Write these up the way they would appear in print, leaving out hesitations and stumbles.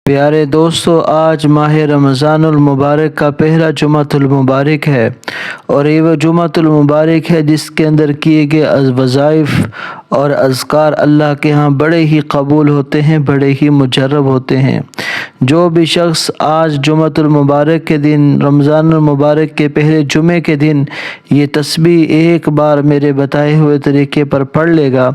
پیارے دوستو، آج ماہ رمضان المبارک کا پہلا جمعۃ المبارک ہے، اور یہ وہ جمعۃ المبارک ہے جس کے اندر کیے گئے وظائف اور اذکار اللہ کے ہاں بڑے ہی قبول ہوتے ہیں، بڑے ہی مجرب ہوتے ہیں۔ جو بھی شخص آج جمعۃ المبارک کے دن، رمضان المبارک کے پہلے جمعے کے دن یہ تسبیح ایک بار میرے بتائے ہوئے طریقے پر پڑھ لے گا،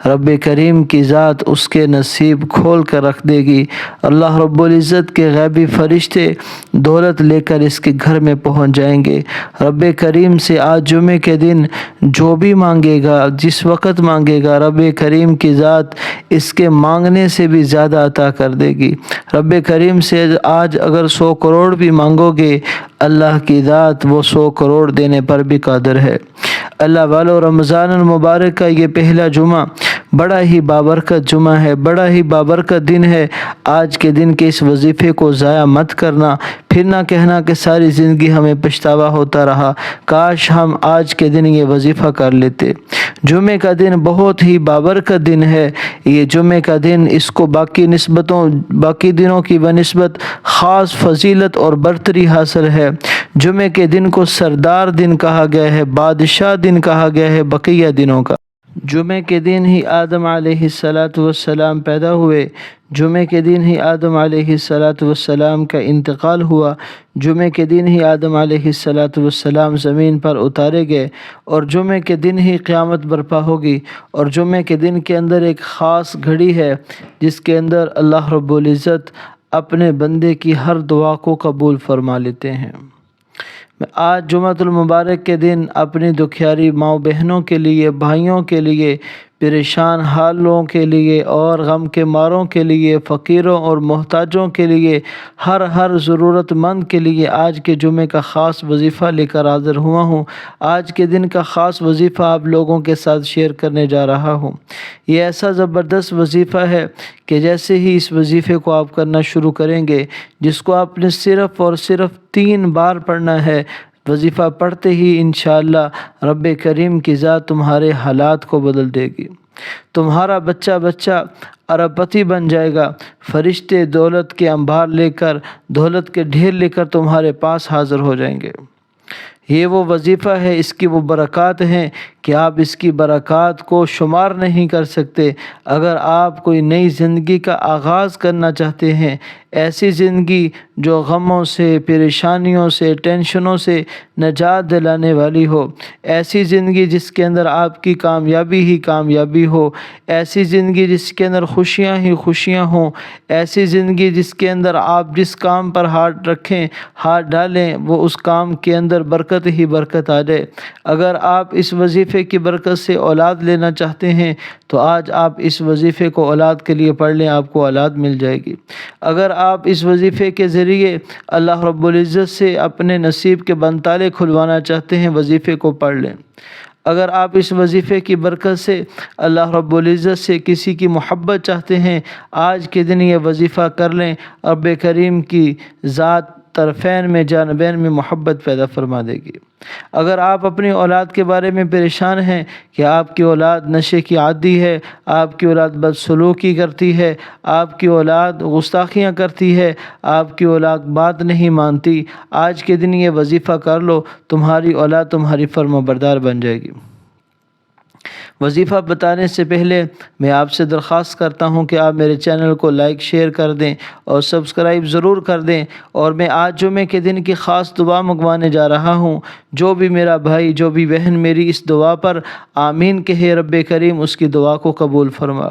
رب کریم کی ذات اس کے نصیب کھول کر رکھ دے گی۔ اللہ رب العزت کے غیبی فرشتے دولت لے کر اس کے گھر میں پہنچ جائیں گے۔ رب کریم سے آج جمعے کے دن جو بھی مانگے گا، جس وقت مانگے گا، رب کریم کی ذات اس کے مانگنے سے بھی زیادہ عطا کر دے گی۔ رب کریم سے آج اگر 100 کروڑ بھی مانگو گے، اللہ کی ذات وہ 100 کروڑ دینے پر بھی قادر ہے۔ اللہ والو، رمضان المبارک کا یہ پہلا جمعہ بڑا ہی بابرکت جمعہ ہے، بڑا ہی بابرکت دن ہے۔ آج کے دن کے اس وظیفے کو ضائع مت کرنا، پھر نہ کہنا کہ ساری زندگی ہمیں پچھتاوا ہوتا رہا، کاش ہم آج کے دن یہ وظیفہ کر لیتے۔ جمعے کا دن بہت ہی بابرکت دن ہے۔ یہ جمعے کا دن، اس کو باقی دنوں کی بنسبت خاص فضیلت اور برتری حاصل ہے۔ جمعے کے دن کو سردار دن کہا گیا ہے، بادشاہ دن کہا گیا ہے بقیہ دنوں کا۔ جمعے کے دن ہی آدم علیہ السلام پیدا ہوئے، جمعے کے دن ہی آدم علیہ السلام کا انتقال ہوا، جمعے کے دن ہی آدم علیہ السلام زمین پر اتارے گئے، اور جمعے کے دن ہی قیامت برپا ہوگی۔ اور جمعے کے دن کے اندر ایک خاص گھڑی ہے جس کے اندر اللہ رب العزت اپنے بندے کی ہر دعا کو قبول فرما لیتے ہیں۔ آج جمعۃ المبارک کے دن اپنی دکھیاری ماؤں بہنوں کے لیے، بھائیوں کے لیے، پریشان حالوں کے لیے اور غم کے ماروں کے لیے، فقیروں اور محتاجوں کے لیے، ہر ضرورت مند کے لیے آج کے جمعے کا خاص وظیفہ لے کر حاضر ہوا ہوں۔ آج کے دن کا خاص وظیفہ آپ لوگوں کے ساتھ شیئر کرنے جا رہا ہوں۔ یہ ایسا زبردست وظیفہ ہے کہ جیسے ہی اس وظیفے کو آپ کرنا شروع کریں گے، جس کو آپ نے صرف اور صرف 3 بار پڑھنا ہے، وظیفہ پڑھتے ہی انشاءاللہ رب کریم کی ذات تمہارے حالات کو بدل دے گی۔ تمہارا بچہ ارب پتی بن جائے گا، فرشتے دولت کے انبار لے کر، دولت کے ڈھیر لے کر تمہارے پاس حاضر ہو جائیں گے۔ یہ وہ وظیفہ ہے، اس کی وہ برکات ہیں کہ آپ اس کی برکات کو شمار نہیں کر سکتے۔ اگر آپ کوئی نئی زندگی کا آغاز کرنا چاہتے ہیں، ایسی زندگی جو غموں سے، پریشانیوں سے، ٹینشنوں سے نجات دلانے والی ہو، ایسی زندگی جس کے اندر آپ کی کامیابی ہی کامیابی ہو، ایسی زندگی جس کے اندر خوشیاں ہی خوشیاں ہوں، ایسی زندگی جس کے اندر آپ جس کام پر ہاتھ رکھیں، ہاتھ ڈالیں، وہ اس کام کے اندر برکت ہی برکت آ جائے۔ اگر آپ اس وظیفے کی برکت سے اولاد لینا چاہتے ہیں تو آج آپ اس وظیفے کو اولاد کے لیے پڑھ لیں، آپ کو اولاد مل جائے گی۔ اگر آپ اس وظیفے کے ذریعے اللہ رب العزت سے اپنے نصیب کے بنتالے کھلوانا چاہتے ہیں، وظیفے کو پڑھ لیں۔ اگر آپ اس وظیفے کی برکت سے اللہ رب العزت سے کسی کی محبت چاہتے ہیں، آج کے دن یہ وظیفہ کر لیں، رب کریم کی ذات طرفین میں، جانبین میں محبت پیدا فرما دے گی۔ اگر آپ اپنی اولاد کے بارے میں پریشان ہیں کہ آپ کی اولاد نشے کی عادی ہے، آپ کی اولاد بدسلوکی کرتی ہے، آپ کی اولاد گستاخیاں کرتی ہے، آپ کی اولاد بات نہیں مانتی، آج کے دن یہ وظیفہ کر لو، تمہاری اولاد تمہاری فرما بردار بن جائے گی۔ وظیفہ بتانے سے پہلے میں آپ سے درخواست کرتا ہوں کہ آپ میرے چینل کو لائک شیئر کر دیں اور سبسکرائب ضرور کر دیں، اور میں آج جمعے کے دن کی خاص دعا منگوانے جا رہا ہوں۔ جو بھی میرا بھائی، جو بھی بہن میری اس دعا پر آمین کہے، رب کریم اس کی دعا کو قبول فرما۔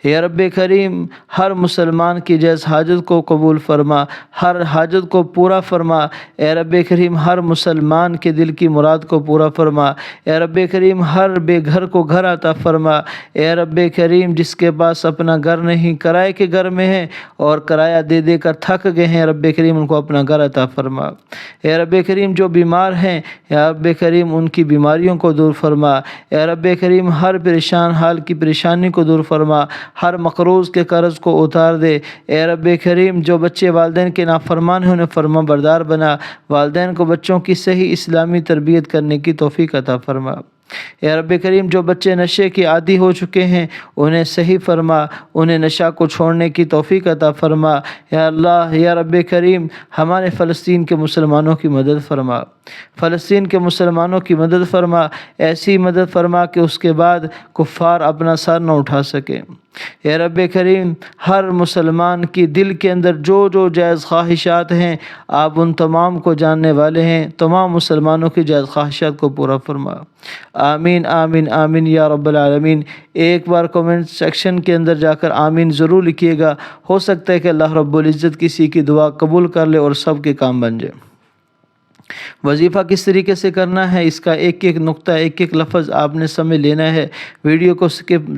اے رب کریم، ہر مسلمان کی جائز حاجت کو قبول فرما، ہر حاجت کو پورا فرما۔ اے رب کریم، ہر مسلمان کے دل کی مراد کو پورا فرما۔ اے رب کریم، ہر بے گھر کو گھر عطا فرما۔ اے رب کریم، جس کے پاس اپنا گھر نہیں، کرائے کے گھر میں ہیں اور کرایہ دے دے کر تھک گئے ہیں، رب کریم ان کو اپنا گھر عطا فرما۔ اے رب کریم، جو بیمار ہیں، اے رب کریم ان کی بیماریوں کو دور فرما۔ اے رب کریم، ہر پریشان حال کی پریشانی کو دور فرما، ہر مقروض کے قرض کو اتار دے۔ اے رب کریم، جو بچے والدین کے نافرمان ہیں انہیں فرما بردار بنا، والدین کو بچوں کی صحیح اسلامی تربیت کرنے کی توفیق عطا فرما۔ اے رب کریم جو بچے نشے کے عادی ہو چکے ہیں انہیں صحیح فرما، انہیں نشہ کو چھوڑنے کی توفیق عطا فرما۔ یا اللہ یا رب کریم ہمارے فلسطین کے مسلمانوں کی مدد فرما، فلسطین کے مسلمانوں کی مدد فرما، ایسی مدد فرما کہ اس کے بعد کفار اپنا سر نہ اٹھا سکیں۔ اے رب کریم ہر مسلمان کی دل کے اندر جو جو جائز خواہشات ہیں آپ ان تمام کو جاننے والے ہیں، تمام مسلمانوں کی جائز خواہشات کو پورا فرما۔ آمین آمین آمین یا رب العالمین۔ ایک بار کومنٹ سیکشن کے اندر جا کر آمین ضرور لکھیے گا، ہو سکتا ہے کہ اللہ رب العزت کسی کی دعا قبول کر لے اور سب کے کام بن جائے۔ وظیفہ کس طریقے سے کرنا ہے، اس کا ایک ایک نقطہ ایک ایک لفظ آپ نے سمجھ لینا ہے، ویڈیو کو سکپ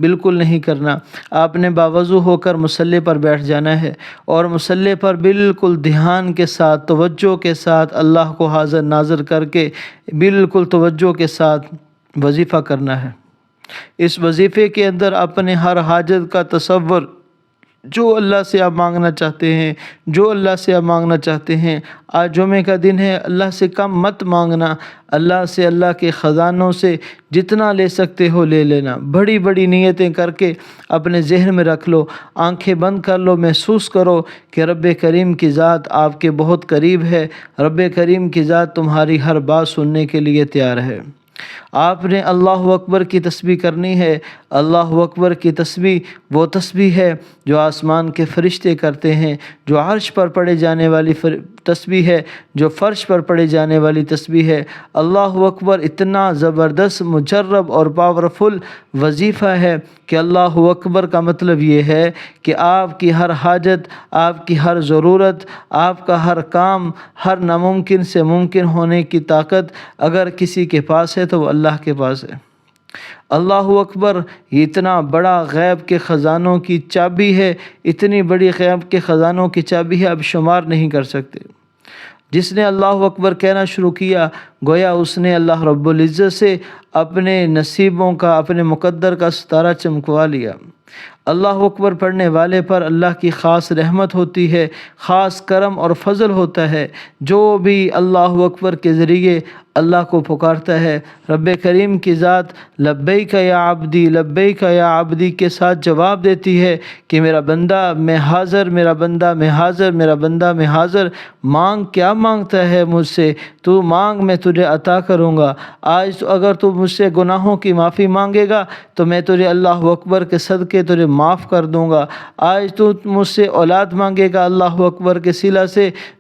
بالکل نہیں کرنا۔ آپ نے باوضو ہو کر مصلی پر بیٹھ جانا ہے اور مصلی پر بالکل دھیان کے ساتھ توجہ کے ساتھ اللہ کو حاضر ناظر کر کے بالکل توجہ کے ساتھ وظیفہ کرنا ہے۔ اس وظیفے کے اندر اپنے ہر حاجت کا تصور، جو اللہ سے آپ مانگنا چاہتے ہیں، جو اللہ سے آپ مانگنا چاہتے ہیں۔ آج جمعے کا دن ہے، اللہ سے کم مت مانگنا، اللہ سے اللہ کے خزانوں سے جتنا لے سکتے ہو لے لینا۔ بڑی بڑی نیتیں کر کے اپنے ذہن میں رکھ لو، آنکھیں بند کر لو، محسوس کرو کہ رب کریم کی ذات آپ کے بہت قریب ہے، رب کریم کی ذات تمہاری ہر بات سننے کے لیے تیار ہے۔ آپ نے اللہ اکبر کی تسبیح کرنی ہے۔ اللہ اکبر کی تسبیح وہ تسبیح ہے جو آسمان کے فرشتے کرتے ہیں، جو عرش پر پڑھے جانے والی تسبیح ہے، جو فرش پر پڑھے جانے والی تسبیح ہے۔ اللہ اکبر اتنا زبردست، مجرب اور پاورفل وظیفہ ہے کہ اللہ اکبر کا مطلب یہ ہے کہ آپ کی ہر حاجت، آپ کی ہر ضرورت، آپ کا ہر کام، ہر ناممکن سے ممکن ہونے کی طاقت اگر کسی کے پاس ہے تو وہ اللہ کے پاس ہے۔ اللہ اکبر یہ اتنا بڑا غیب کے خزانوں کی چابی ہے، اتنی بڑی غیب کے خزانوں کی چابی ہے، اب شمار نہیں کر سکتے۔ جس نے اللہ اکبر کہنا شروع کیا گویا اس نے اللہ رب العزت سے اپنے نصیبوں کا، اپنے مقدر کا ستارہ چمکوا لیا۔ اللہ اکبر پڑھنے والے پر اللہ کی خاص رحمت ہوتی ہے، خاص کرم اور فضل ہوتا ہے۔ جو بھی اللہ اکبر کے ذریعے اللہ کو پکارتا ہے، رب کریم کی ذات لبیک یا عبدی لبیک یا عبدی کے ساتھ جواب دیتی ہے کہ میرا بندہ میں حاضر، میرا بندہ میں حاضر، میرا بندہ میں حاضر، مانگ کیا مانگتا ہے مجھ سے، تو مانگ میں تجھے عطا کروں گا۔ آج تو اگر تو مجھ سے گناہوں کی معافی مانگے گا تو میں تجھے اللہ اکبر کے صدقے تجھے معاف کر دوں گا۔ آج تو مجھ سے اولاد مانگے گا، اللہ اکبر کے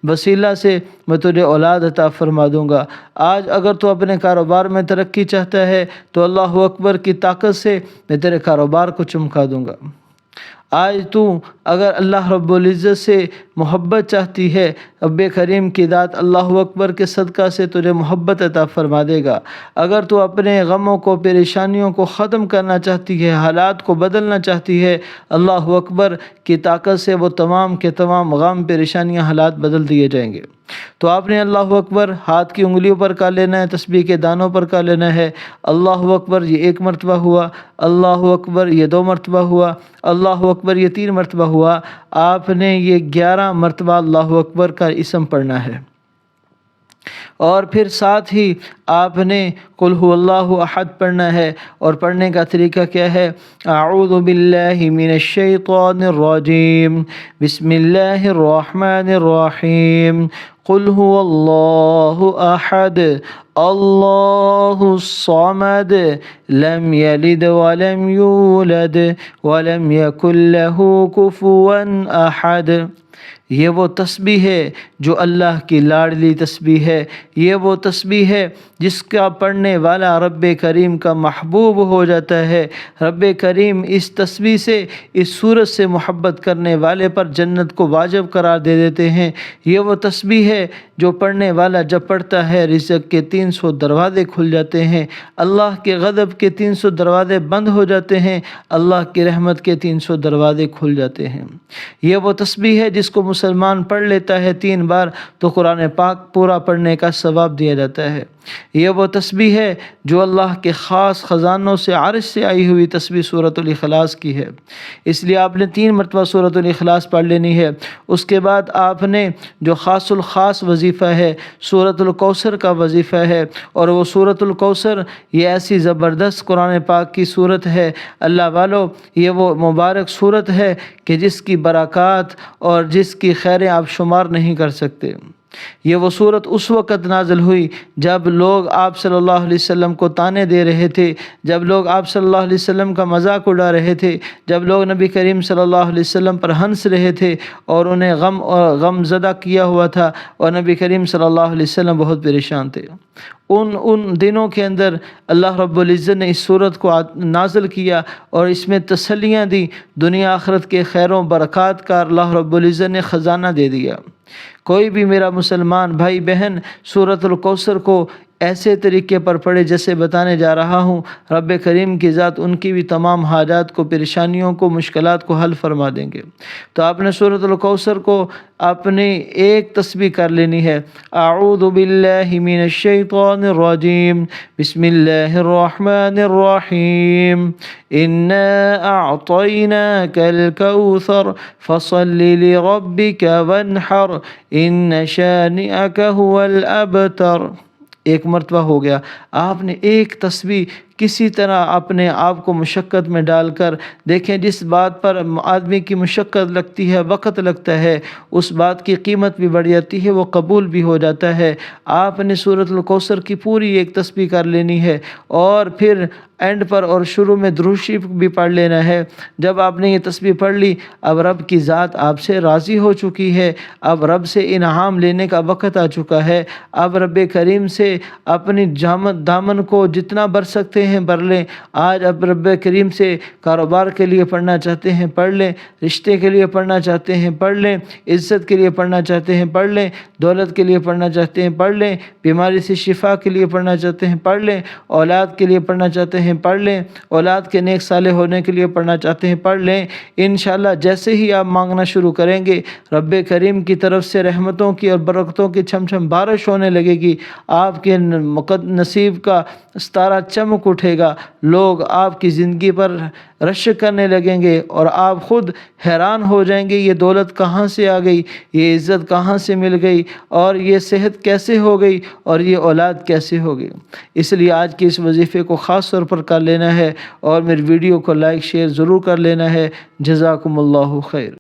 وسیلہ سے میں تجھے اولاد عطا فرما دوں گا۔ آج اگر تو اپنے کاروبار میں ترقی چاہتا ہے تو اللہ اکبر کی طاقت سے میں تیرے کاروبار کو چمکا دوں گا۔ آج تو اگر اللہ رب العزت سے محبت چاہتی ہے، رب کریم کی ذات اللہ اکبر کے صدقہ سے تجھے محبت عطا فرما دے گا۔ اگر تو اپنے غموں کو، پریشانیوں کو ختم کرنا چاہتی ہے، حالات کو بدلنا چاہتی ہے، اللہ اکبر کی طاقت سے وہ تمام کے تمام غم، پریشانیاں، حالات بدل دیے جائیں گے۔ تو آپ نے اللہ اکبر ہاتھ کی انگلیوں پر کر لینا ہے، تسبیح کے دانوں پر کر لینا ہے۔ اللہ اکبر یہ 1 مرتبہ ہوا، اللہ اکبر یہ 2 مرتبہ ہوا، اللہ اکبر یہ 3 مرتبہ ہوا۔ آپ نے یہ 11 مرتبہ اللہ اکبر کا اسم پڑھنا ہے، اور پھر ساتھ ہی آپ نے قل هو اللہ احد پڑھنا ہے۔ اور پڑھنے کا طریقہ کیا ہے؟ اعوذ باللہ من الشیطان الرجیم، بسم اللہ الرحمن الرحیم، قل هو اللہ احد اللہ الصمد لم یلد ولم یولد ولم یکن له کفوا احد۔ یہ وہ تسبیح ہے جو اللہ کی لاڈلی تسبیح ہے، یہ وہ تسبیح ہے جس کا پڑھنے والا رب کریم کا محبوب ہو جاتا ہے۔ رب کریم اس تسبیح سے، اس سورت سے محبت کرنے والے پر جنت کو واجب قرار دے دیتے ہیں۔ یہ وہ تسبیح ہے جو پڑھنے والا جب پڑھتا ہے رزق کے 300 دروازے کھل جاتے ہیں، اللہ کے غضب کے 300 دروازے بند ہو جاتے ہیں، اللہ کی رحمت کے 300 دروازے کھل جاتے ہیں۔ یہ وہ تسبیح ہے جس کو مسلمان پڑھ لیتا ہے 3 بار تو قرآن پاک پورا پڑھنے کا ثواب دیا جاتا ہے۔ یہ وہ تسبیح ہے جو اللہ کے خاص خزانوں سے عرش سے آئی ہوئی تسبیح سورۃ الاخلاص کی ہے۔ اس لیے آپ نے 3 مرتبہ سورۃ الاخلاص پڑھ لینی ہے۔ اس کے بعد آپ نے جو خاص الخاص وظیفہ ہے سورۃ الکوثر کا وظیفہ ہے، اور وہ سورۃ الکوثر یہ ایسی زبردست قرآن پاک کی صورت ہے اللہ والو، یہ وہ مبارک صورت ہے کہ جس کی برکات اور جس کی خیریں آپ شمار نہیں کر سکتے۔ یہ وہ صورت اس وقت نازل ہوئی جب لوگ آپ صلی اللہ علیہ وسلم کو طعنے دے رہے تھے، جب لوگ آپ صلی اللہ علیہ وسلم کا مذاق اڑا رہے تھے، جب لوگ نبی کریم صلی اللہ علیہ وسلم پر ہنس رہے تھے اور انہیں غم زدہ کیا ہوا تھا، اور نبی کریم صلی اللہ علیہ وسلم بہت پریشان تھے۔ ان دنوں کے اندر اللہ رب العزت نے اس صورت کو نازل کیا اور اس میں تسلیاں دی، دنیا آخرت کے خیروں برکات کا اللہ رب العزت نے خزانہ دے دیا۔ کوئی بھی میرا مسلمان بھائی بہن سورۃ الکوثر کو ایسے طریقے پر پڑھے جیسے بتانے جا رہا ہوں، رب کریم کی ذات ان کی بھی تمام حاجات کو، پریشانیوں کو، مشکلات کو حل فرما دیں گے۔ تو آپ نے سورۃ الکوثر کو اپنی ایک تسبیح کر لینی ہے۔ اعوذ باللہ من الشیطان الرجیم، بسم اللہ الرحمن الرحیم، انا اعطیناک الکوثر فصل لربک وانحر ان شانئک هو الابتر۔ ایک مرتبہ ہو گیا۔ آپ نے ایک تسبیح کسی طرح اپنے آپ کو مشقت میں ڈال کر دیکھیں، جس بات پر آدمی کی مشقت لگتی ہے، وقت لگتا ہے، اس بات کی قیمت بھی بڑھ جاتی ہے، وہ قبول بھی ہو جاتا ہے۔ آپ نے سورۃ الکوثر کی پوری ایک تسبیح کر لینی ہے، اور پھر اینڈ پر اور شروع میں درود شریف بھی پڑھ لینا ہے۔ جب آپ نے یہ تسبیح پڑھ لی، اب رب کی ذات آپ سے راضی ہو چکی ہے، اب رب سے انعام لینے کا وقت آ چکا ہے۔ اب رب کریم سے اپنی دامن کو جتنا بھر سکتے ہیں بھر لیں۔ آج اب رب کریم سے کاروبار کے لیے پڑھنا چاہتے ہیں پڑھ لیں، رشتے کے لیے پڑھنا چاہتے ہیں پڑھ لیں، عزت کے لیے پڑھنا چاہتے ہیں پڑھ لیں، دولت کے لیے پڑھنا چاہتے ہیں پڑھ لیں، بیماری سے شفا کے لیے پڑھنا چاہتے ہیں پڑھ لیں، اولاد کے لیے پڑھنا چاہتے ہیں پڑھ لیں، اولاد کے نیک صالح ہونے کے لیے پڑھنا چاہتے ہیں پڑھ لیں۔ انشاءاللہ جیسے ہی آپ مانگنا شروع کریں گے، رب کریم کی طرف سے رحمتوں کی اور برکتوں کی چھم چھم بارش ہونے لگے گی، آپ کے نصیب کا ستارہ چمک اٹھے گا، لوگ آپ کی زندگی پر رش کرنے لگیں گے، اور آپ خود حیران ہو جائیں گے، یہ دولت کہاں سے آ گئی، یہ عزت کہاں سے مل گئی، اور یہ صحت کیسے ہو گئی، اور یہ اولاد کیسے ہو گئی۔ اس لیے آج کے اس وظیفے کو خاص طور پر کر لینا ہے، اور میری ویڈیو کو لائک شیئر ضرور کر لینا ہے۔ جزاکم اللہ خیر۔